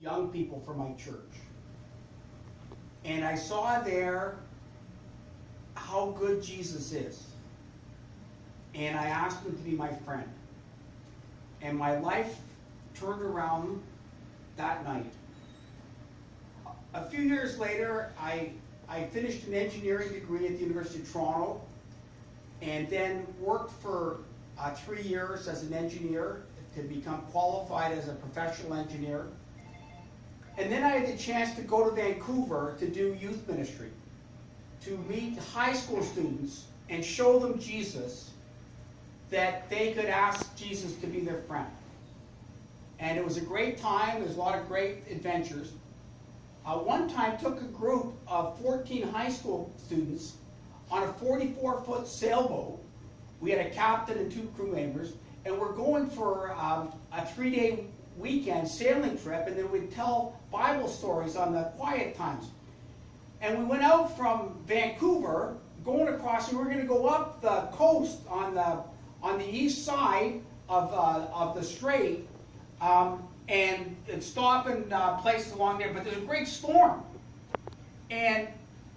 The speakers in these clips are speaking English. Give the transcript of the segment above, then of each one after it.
young people from my church. And I saw there how good Jesus is. And I asked him to be my friend. And my life turned around that night. A few years later, I finished an engineering degree at the University of Toronto, and then worked for 3 years as an engineer to become qualified as a professional engineer. And then I had the chance to go to Vancouver to do youth ministry, to meet high school students and show them Jesus, that they could ask Jesus to be their friend. And it was a great time. There's a lot of great adventures. One time took a group of 14 high school students on a 44-foot sailboat. We had a captain and 2 crew members, and we're going for a 3-day weekend sailing trip, and then we'd tell Bible stories on the quiet times. And we went out from Vancouver, going across, and we were going to go up the coast on the east side of the strait, and stop in places along there. But there's a great storm, and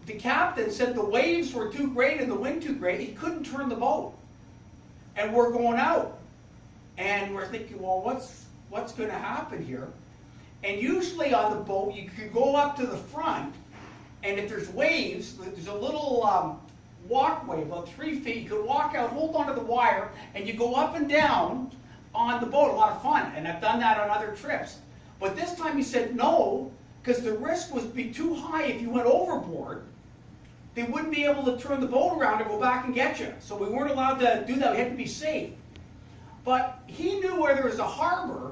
the captain said the waves were too great and the wind too great. He couldn't turn the boat, and we're going out, and we're thinking, well, what's going to happen here? And usually on the boat, you could go up to the front, and if there's waves, there's a little walkway about 3 feet. You could walk out, hold onto the wire, and you go up and down on the boat. A lot of fun, and I've done that on other trips. But this time he said no, because the risk would be too high if you went overboard. They wouldn't be able to turn the boat around and go back and get you. So we weren't allowed to do that. We had to be safe. But he knew where there was a harbor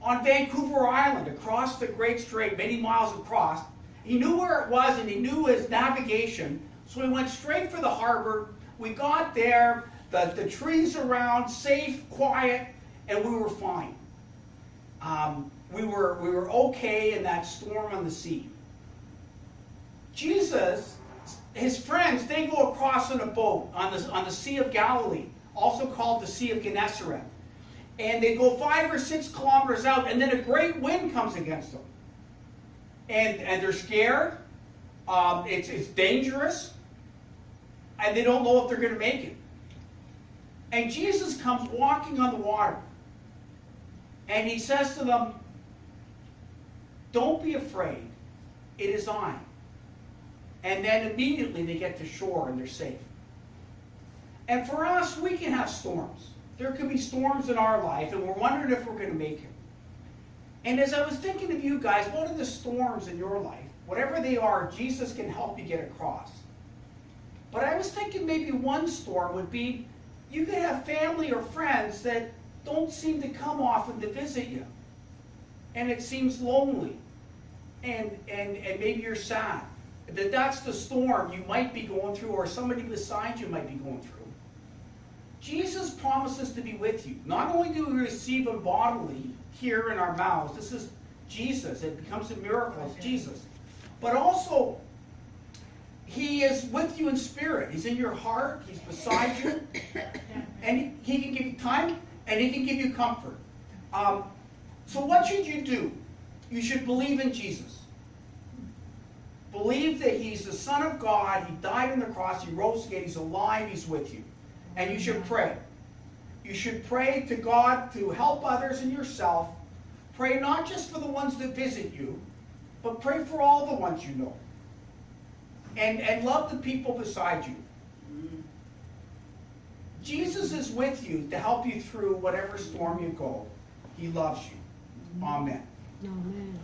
on Vancouver Island, across the Great Strait, many miles across. He knew where it was, and he knew his navigation. So we went straight for the harbor. We got there, the trees around, safe, quiet, and we were fine. We were okay in that storm on the sea. Jesus, his friends, they go across on a boat on the Sea of Galilee, also called the Sea of Gennesaret. And they go 5 or 6 kilometers out, and then a great wind comes against them. And they're scared. It's dangerous. And they don't know if they're going to make it. And Jesus comes walking on the water. And he says to them, "Don't be afraid. It is I." And then immediately they get to shore and they're safe. And for us, we can have storms. There can be storms in our life, and we're wondering if we're going to make it. And as I was thinking of you guys, what are the storms in your life? Whatever they are, Jesus can help you get across. But I was thinking maybe one storm would be, you could have family or friends that don't seem to come often to visit you. And it seems lonely. And maybe you're sad. That's the storm you might be going through, or somebody beside you might be going through. Jesus promises to be with you. Not only do we receive him bodily here in our mouths, this is Jesus. It becomes a miracle. It's Jesus. But also, he is with you in spirit. He's in your heart. He's beside you. And he can give you time, and he can give you comfort. So what should you do? You should believe in Jesus. Believe that he's the Son of God. He died on the cross. He rose again. He's alive. He's with you. And you should pray. You should pray to God to help others and yourself. Pray not just for the ones that visit you, but pray for all the ones you know. And love the people beside you. Jesus is with you to help you through whatever storm you go. He loves you. Amen. Amen.